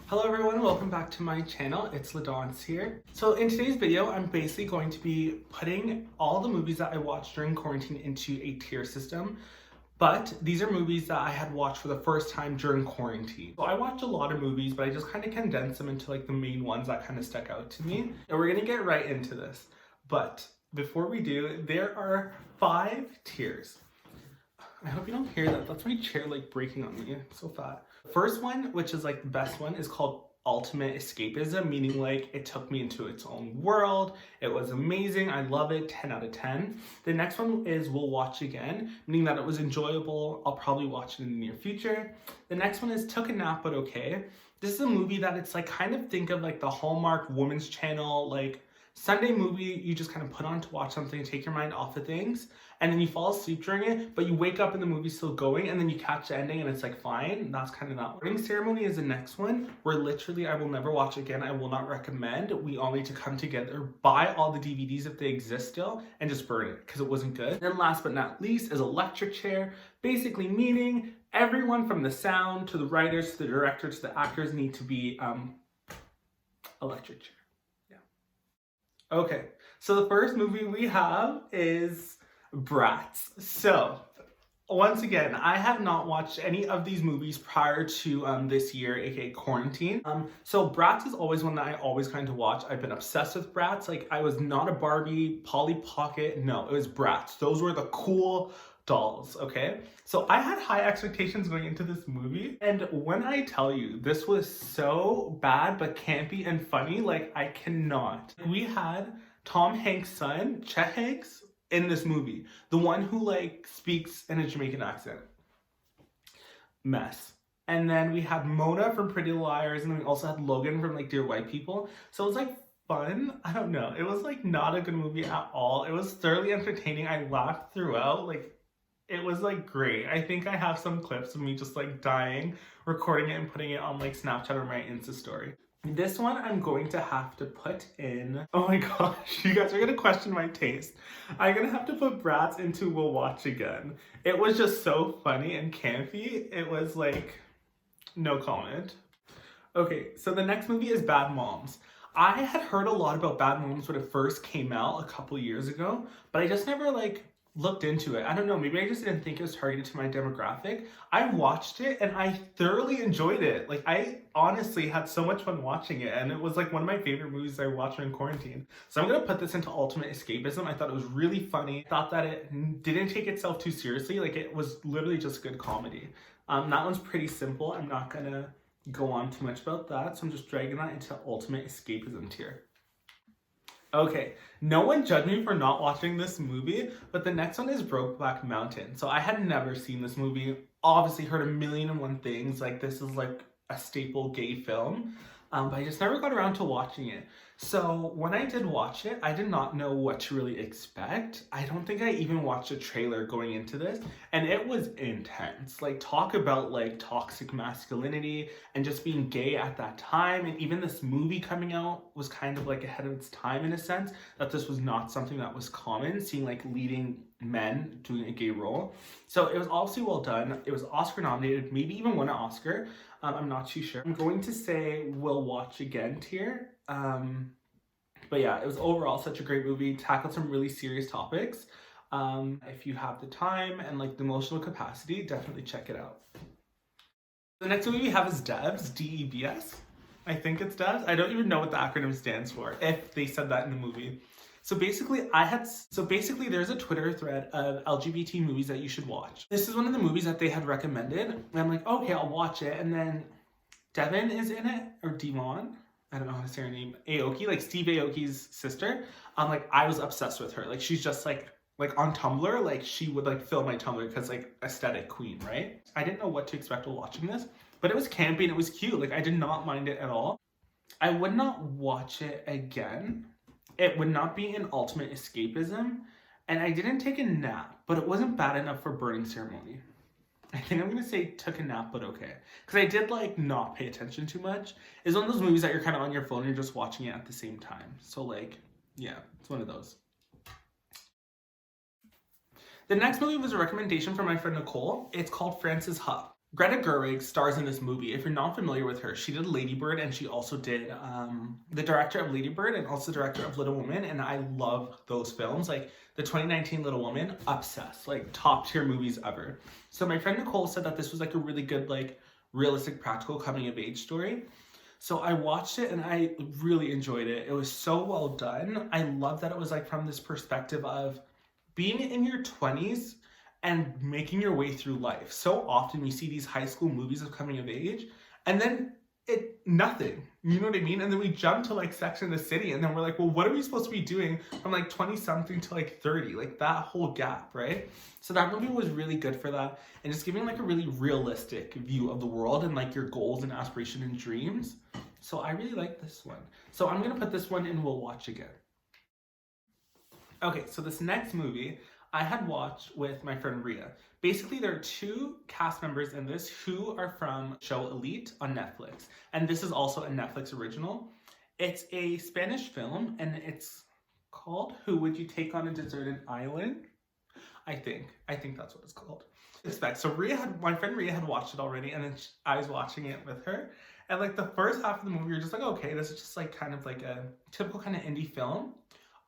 Hello everyone, welcome back to my channel. It's Ladance here. So in today's video, I'm basically going to be putting all the movies that I watched during quarantine into a tier system. But these are movies that I had watched for the first time during quarantine. So I watched a lot of movies, but I just kind of condensed them into like the main ones that kind of stuck out to me. And we're gonna get right into this. But before we do, there are 5 tiers. I hope you don't hear that. That's my chair like breaking on me. I'm so fat. The first one, which is like the best one, is called Ultimate Escapism, meaning like it took me into its own world. It was amazing. I love it. 10 out of 10. The next one is We'll Watch Again, meaning that it was enjoyable. I'll probably watch it in the near future. The next one is Took a Nap But Okay. This is a movie that it's like kind of think of like the Hallmark Women's Channel, like Sunday movie you just kind of put on to watch something, take your mind off of things, and then you fall asleep during it, but you wake up and the movie's still going, and then you catch the ending and it's like fine. That's kind of not. Wedding Ceremony is the next one, where literally I will never watch again. I will not recommend. We all need to come together, buy all the DVDs if they exist still, and just burn it because it wasn't good. And then last but not least is Electric Chair, basically meaning everyone from the sound to the writers to the director to the actors need to be electric chair. Okay, so the first movie we have is Bratz. So, once again, I have not watched any of these movies prior to this year, aka quarantine. So Bratz is always one that I always kind of watch. I've been obsessed with Bratz. Like, I was not a Barbie, Polly Pocket. No, it was Bratz. Those were the cool dolls, okay? So I had high expectations going into this movie, and when I tell you this was so bad but campy and funny, like I cannot. We had Tom Hanks' son, Chet Hanks, in this movie. The one who like speaks in a Jamaican accent. Mess. And then we had Mona from Pretty Little Liars, and then we also had Logan from like Dear White People. So it was like fun. I don't know. It was like not a good movie at all. It was thoroughly entertaining. I laughed throughout. Like, it was like great. I think I have some clips of me just like dying, recording it and putting it on like Snapchat or my Insta story. This one I'm going to have to put in, oh my gosh, you guys are gonna question my taste. I'm gonna have to put Bratz into We'll Watch Again. It was just so funny and campy. It was like, no comment. Okay, so the next movie is Bad Moms. I had heard a lot about Bad Moms when it first came out a couple years ago, but I just never like looked into it. I don't know, maybe I just didn't think it was targeted to my demographic. I watched it and I thoroughly enjoyed it. Like, I honestly had so much fun watching it, and it was like one of my favorite movies I watched in quarantine. So I'm gonna put this into Ultimate Escapism. I thought it was really funny. I thought that it didn't take itself too seriously. Like, it was literally just good comedy. That one's pretty simple. I'm not gonna go on too much about that, so I'm just dragging that into Ultimate Escapism tier. Okay, no one judged me for not watching this movie, but the next one is Brokeback Mountain. So I had never seen this movie, obviously heard a million and one things, like this is like a staple gay film, but I just never got around to watching it. So when I did watch it, I did not know what to really expect. I don't think I even watched a trailer going into this, and it was intense. Like, talk about like toxic masculinity and just being gay at that time. And even this movie coming out was kind of like ahead of its time in a sense, that this was not something that was common, seeing like leading men doing a gay role. So it was obviously well done. It was Oscar nominated, maybe even won an Oscar. I'm not too sure. I'm going to say We'll Watch Again tier. But yeah, it was overall such a great movie, tackled some really serious topics. If you have the time and like the emotional capacity, definitely check it out. The next movie we have is DEBS, D-E-B-S. I think it's DEBS. I don't even know what the acronym stands for, if they said that in the movie. So basically there's a Twitter thread of LGBT movies that you should watch. This is one of the movies that they had recommended, and I'm like, okay, I'll watch it. And then Devon is in it, or Devon. I don't know how to say her name. Aoki, like Steve Aoki's sister. Like, I was obsessed with her. Like, she's just like on Tumblr, like she would like fill my Tumblr because like aesthetic queen, right? I didn't know what to expect while watching this, but it was campy and it was cute. Like, I did not mind it at all. I would not watch it again. It would not be an Ultimate Escapism, and I didn't take a nap, but it wasn't bad enough for Burning Ceremony. I think I'm gonna say Took a Nap But Okay, because I did like not pay attention too much. It's one of those movies that you're kind of on your phone and you're just watching it at the same time. So like, yeah, it's one of those. The next movie was a recommendation from my friend Nicole. It's called Frances Ha. Greta Gerwig stars in this movie. If you're not familiar with her, she did Lady Bird, and she also did the director of Lady Bird and also the director of Little Women, and I love those films. Like the 2019 Little Woman, obsessed, like top tier movies ever. So my friend Nicole said that this was like a really good, like realistic, practical coming of age story. So I watched it and I really enjoyed it. It was so well done. I love that it was like from this perspective of being in your 20s and making your way through life. So often we see these high school movies of coming of age and then nothing. You know what I mean? And then we jump to like Sex and the City and then we're like, well, what are we supposed to be doing from like 20 something to like 30? Like that whole gap, right? So that movie was really good for that and just giving like a really realistic view of the world and like your goals and aspirations and dreams. So I really like this one. So I'm gonna put this one in We'll Watch Again. Okay, so this next movie I had watched with my friend Ria. Basically, there are two cast members in this who are from show Elite on Netflix. And this is also a Netflix original. It's a Spanish film and it's called Who Would You Take on a Deserted Island? I think that's what it's called. So my friend Ria had watched it already and then I was watching it with her. And like the first half of the movie, you're just like, okay, this is just like kind of like a typical kind of indie film.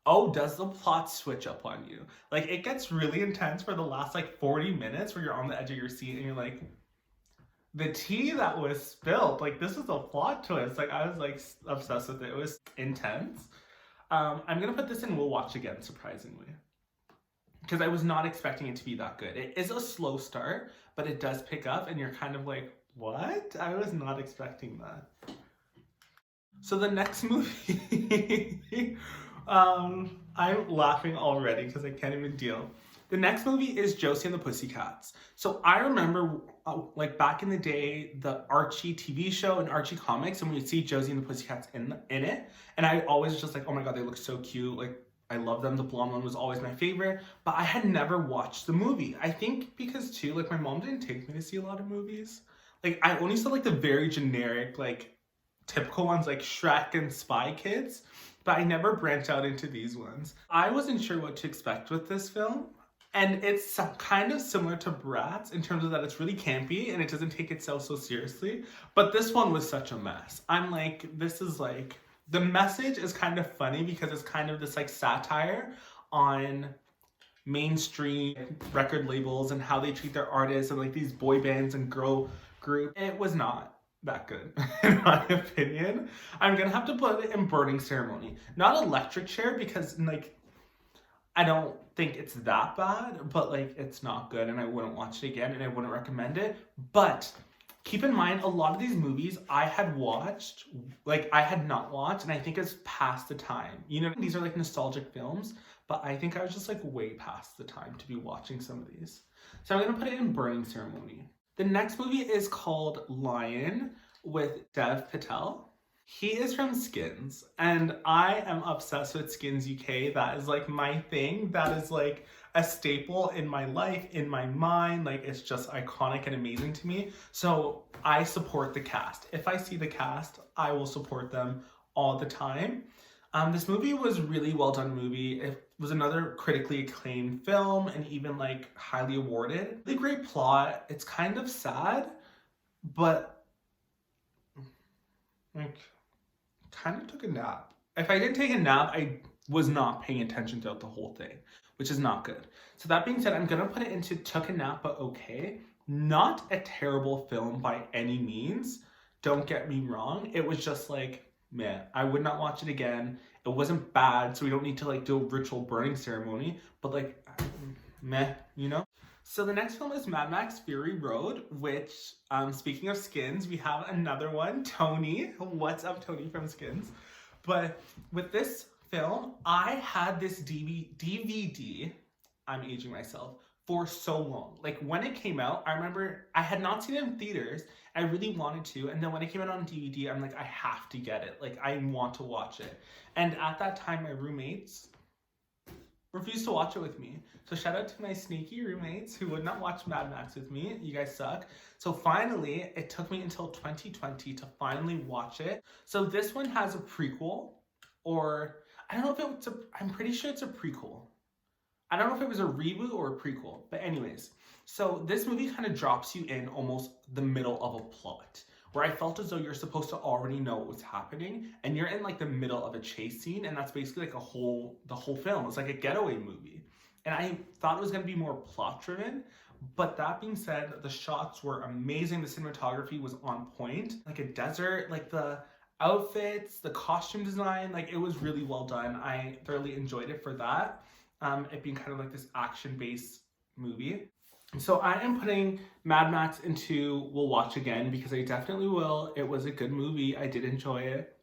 Oh, does the plot switch up on you? Like it gets really intense for the last like 40 minutes where you're on the edge of your seat and you're like, the tea that was spilled, like this is a plot twist. Like I was like obsessed with it. It was intense. I'm gonna put this in We'll Watch Again, surprisingly. Because I was not expecting it to be that good. It is a slow start, but it does pick up and you're kind of like, what? I was not expecting that. So the next movie, I'm laughing already because I can't even deal. The next movie is Josie and the Pussycats. So I remember like back in the day, the Archie TV show and Archie comics, and we'd see Josie and the Pussycats in it. And I always just like, oh my God, they look so cute. Like I love them. The blonde one was always my favorite, but I had never watched the movie. I think because too, like my mom didn't take me to see a lot of movies. Like I only saw like the very generic, like typical ones like Shrek and Spy Kids, but I never branched out into these ones. I wasn't sure what to expect with this film. And it's kind of similar to Bratz in terms of that it's really campy and it doesn't take itself so seriously. But this one was such a mess. I'm like, this is like, the message is kind of funny because it's kind of this like satire on mainstream record labels and how they treat their artists and like these boy bands and girl group. It was not that good in my opinion. I'm gonna have to put it in Burning Ceremony. Not Electric Chair because like I don't think it's that bad, but like it's not good and I wouldn't watch it again and I wouldn't recommend it. But keep in mind, a lot of these movies I had watched, like I had not watched, and I think it's past the time. You know, these are like nostalgic films, but I think I was just like way past the time to be watching some of these. So I'm gonna put it in Burning Ceremony. The next movie is called Lion with Dev Patel. He is from Skins, and I am obsessed with Skins UK. That is like my thing. That is like a staple in my life, in my mind. Like it's just iconic and amazing to me. So I support the cast. If I see the cast, I will support them all the time. This movie was really well done movie. It was another critically acclaimed film and even like highly awarded. Really great plot. It's kind of sad, but like kind of took a nap. If I didn't take a nap, I was not paying attention throughout the whole thing, which is not good. So that being said, I'm gonna put it into took a nap, but okay. Not a terrible film by any means. Don't get me wrong. It was just like, man, I would not watch it again. It wasn't bad, so we don't need to like do a ritual burning ceremony, but like, meh, you know? So the next film is Mad Max Fury Road, which, speaking of Skins, we have another one, Tony. What's up, Tony from Skins? But with this film, I had this DVD, I'm aging myself, for so long. Like when it came out, I remember I had not seen it in theaters. I really wanted to. And then when it came out on DVD, I'm like, I have to get it. Like I want to watch it. And at that time, my roommates refused to watch it with me. So shout out to my sneaky roommates who would not watch Mad Max with me. You guys suck. So finally, it took me until 2020 to finally watch it. So this one has a prequel, or I don't know if I'm pretty sure it's a prequel. I don't know if it was a reboot or a prequel, but anyways, So this movie kind of drops you in almost the middle of a plot, where I felt as though you're supposed to already know what was happening, and you're in like the middle of a chase scene, and that's basically like the whole film. It's like a getaway movie. And I thought it was gonna be more plot driven, but that being said, the shots were amazing. The cinematography was on point. Like a desert, like the outfits, the costume design, like it was really well done. I thoroughly enjoyed it for that. It being kind of like this action-based movie. So I am putting Mad Max into We'll Watch Again because I definitely will. It was a good movie. I did enjoy it.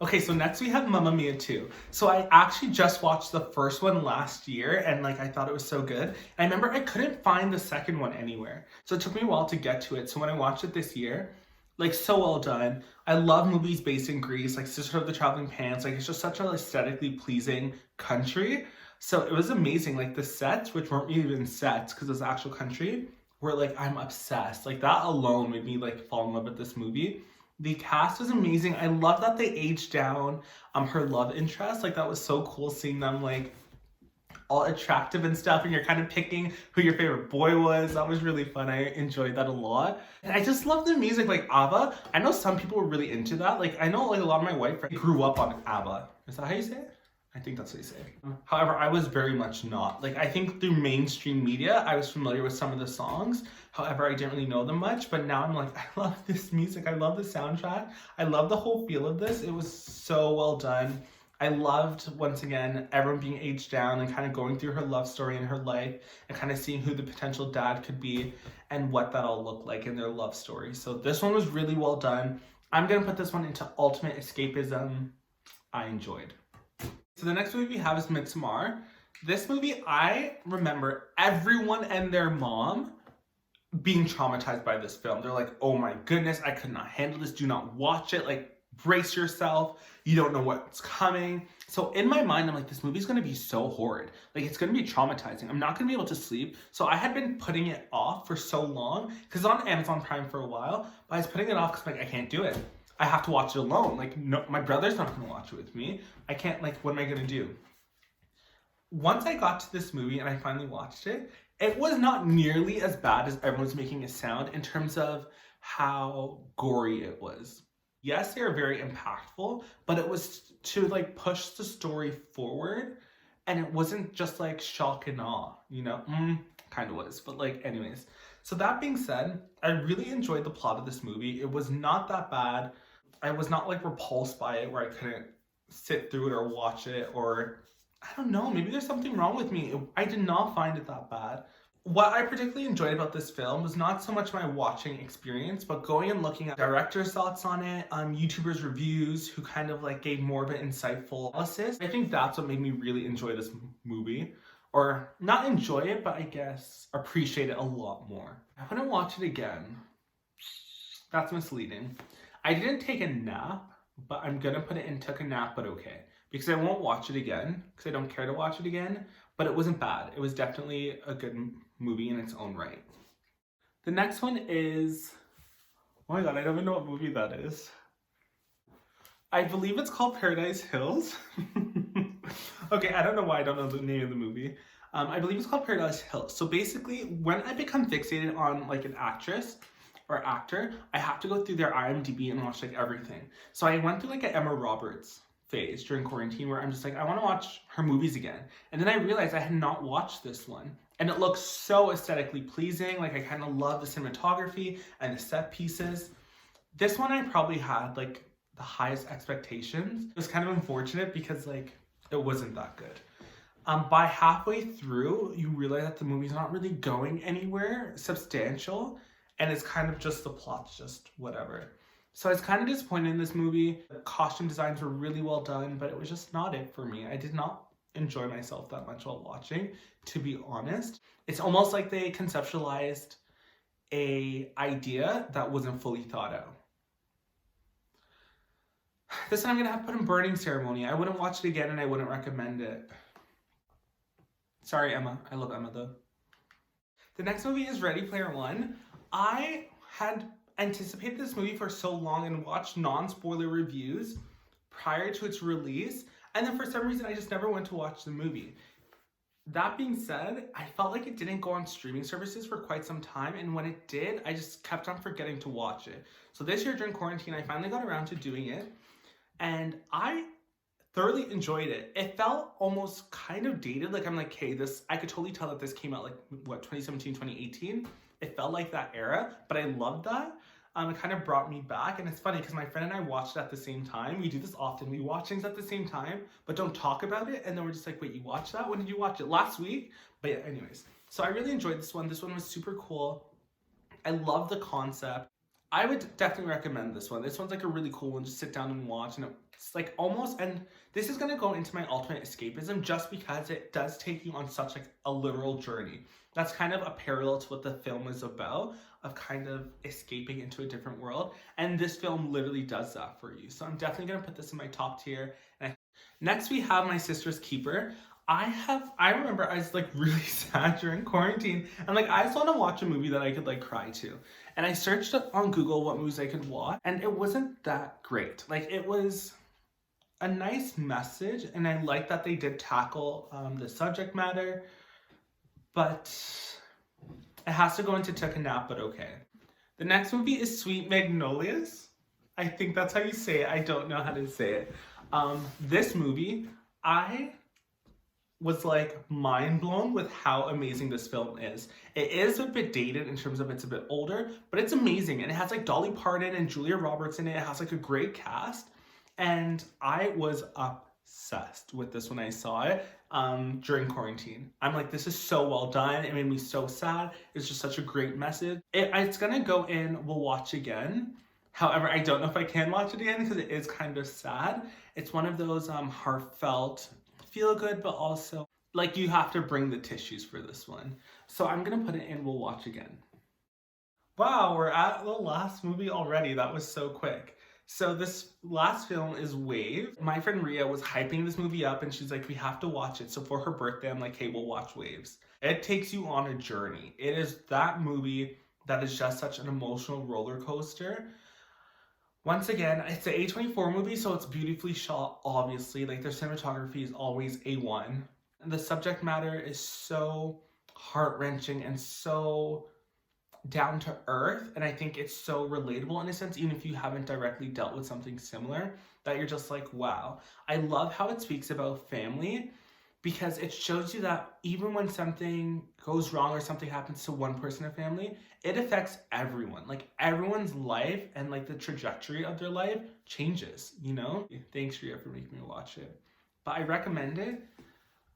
Okay, so next we have Mamma Mia 2. So I actually just watched the first one last year and like I thought it was so good. And I remember I couldn't find the second one anywhere. So it took me a while to get to it. So when I watched it this year, like so well done. I love movies based in Greece, like Sister of the Traveling Pants. Like it's just such an aesthetically pleasing country. So it was amazing. Like the sets, which weren't even sets because it was actual country, were like, I'm obsessed. Like that alone made me like fall in love with this movie. The cast was amazing. I love that they aged down her love interest. Like that was so cool seeing them like all attractive and stuff, and you're kind of picking who your favorite boy was. That was really fun. I enjoyed that a lot. And I just love the music, like ABBA. I know some people were really into that. Like I know like a lot of my white friends grew up on ABBA. Is that how you say it? I think that's what you say. However, I was very much not. Like I think through mainstream media, I was familiar with some of the songs. However, I didn't really know them much, but now I'm like, I love this music. I love the soundtrack. I love the whole feel of this. It was so well done. I loved, once again, everyone being aged down and kind of going through her love story in her life and kind of seeing who the potential dad could be and what that all looked like in their love story. So this one was really well done. I'm going to put this one into ultimate escapism. I enjoyed. So the next movie we have is Midsommar. This movie, I remember everyone and their mom being traumatized by this film. They're like, oh my goodness, I could not handle this. Do not watch it. Like, brace yourself. You don't know what's coming. So in my mind, I'm like, this movie's going to be so horrid. Like, it's going to be traumatizing. I'm not going to be able to sleep. So I had been putting it off for so long because it's on Amazon Prime for a while. But I was putting it off because like, I can't do it. I have to watch it alone. Like, no, my brother's not going to watch it with me. I can't, like, what am I going to do? Once I got to this movie and I finally watched it, it was not nearly as bad as everyone's making it sound in terms of how gory it was. Yes, they are very impactful, but it was to, like, push the story forward, and it wasn't just, like, shock and awe, you know? Kind of was, but, like, anyways. So that being said, I really enjoyed the plot of this movie. It was not that bad. I was not like repulsed by it where I couldn't sit through it or watch it, or I don't know, maybe there's something wrong with me. I did not find it that bad. What I particularly enjoyed about this film was not so much my watching experience, but going and looking at directors' thoughts on it, YouTubers' reviews who kind of like gave more of an insightful analysis. I think that's what made me really enjoy this movie. Or not enjoy it, but I guess appreciate it a lot more. I wouldn't watch it again. That's misleading. I didn't take a nap, but I'm gonna put it in took a nap, but okay. Because I won't watch it again, because I don't care to watch it again, but it wasn't bad. It was definitely a good movie in its own right. The next one is, oh my god, I don't even know what movie that is. I believe it's called Paradise Hills. Okay, I don't know why I don't know the name of the movie. I believe it's called Paradise Hills. So basically, when I become fixated on like an actress or actor, I have to go through their IMDb and watch like everything. So I went through like an Emma Roberts phase during quarantine where I'm just like, I want to watch her movies again. And then I realized I had not watched this one. And it looks so aesthetically pleasing. Like I kind of love the cinematography and the set pieces. This one I probably had like the highest expectations. It was kind of unfortunate because like it wasn't that good. By halfway through, you realize that the movie's not really going anywhere substantial, and it's kind of just the plot's just whatever. So I was kind of disappointed in this movie. The costume designs were really well done, but it was just not it for me. I did not enjoy myself that much while watching, to be honest. It's almost like they conceptualized a idea that wasn't fully thought out. This time I'm gonna have to put in Burning Ceremony. I wouldn't watch it again and I wouldn't recommend it. Sorry, Emma. I love Emma though. The next movie is Ready Player One. I had anticipated this movie for so long and watched non-spoiler reviews prior to its release, and then for some reason I just never went to watch the movie. That being said, I felt like it didn't go on streaming services for quite some time, and when it did, I just kept on forgetting to watch it. So this year during quarantine, I finally got around to doing it, and I thoroughly enjoyed it. It felt almost kind of dated. Like I'm like, okay, this, I could totally tell that this came out like, what, 2017, 2018? It felt like that era, but I loved that. It kind of brought me back, and it's funny because my friend and I watched it at the same time. We do this often. We watch things at the same time, but don't talk about it, and then we're just like, wait, you watched that? When did you watch it? Last week? But yeah, anyways. So I really enjoyed this one. This one was super cool. I love the concept. I would definitely recommend this one. This one's like a really cool one. Just sit down and watch, and it's like almost, and this is gonna go into my ultimate escapism just because it does take you on such like a literal journey. That's kind of a parallel to what the film is about, of kind of escaping into a different world. And this film literally does that for you. So I'm definitely gonna put this in my top tier. Next we have My Sister's Keeper. I remember I was like really sad during quarantine, and like I just want to watch a movie that I could like cry to. And I searched on Google what movies I could watch, and it wasn't that great. Like it was a nice message, and I like that they did tackle the subject matter, but it has to go into Took a Nap, but okay. The next movie is Sweet Magnolias. I think that's how you say it. I don't know how to say it. This movie, I was like mind blown with how amazing this film is. It is a bit dated in terms of it's a bit older, but it's amazing. And it has like Dolly Parton and Julia Roberts in it. It has like a great cast. And I was obsessed with this when I saw it during quarantine. I'm like, this is so well done. It made me so sad. It's just such a great message. It's gonna go in, we'll watch again. However, I don't know if I can watch it again because it is kind of sad. It's one of those heartfelt, feel good, but also like you have to bring the tissues for this one. So I'm gonna put it in, we'll watch again. Wow, we're at the last movie already. That was so quick. So this last film is Wave. My friend Ria was hyping this movie up, and she's like, we have to watch it. So for her birthday, I'm like, hey, we'll watch Waves. It takes you on a journey. It is that movie that is just such an emotional roller coaster. Once again, it's an A24 movie, so it's beautifully shot, obviously. Like, their cinematography is always A1. And the subject matter is so heart-wrenching and so down to earth, and I think it's so relatable in a sense, even if you haven't directly dealt with something similar, that you're just like, wow. I love how it speaks about family, because it shows you that even when something goes wrong or something happens to one person in a family, it affects everyone. Like everyone's life and like the trajectory of their life changes, you know? Thanks, Ria, for making me watch it. But I recommend it.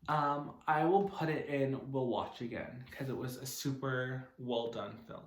I will put it in, we'll watch again, because it was a super well done film.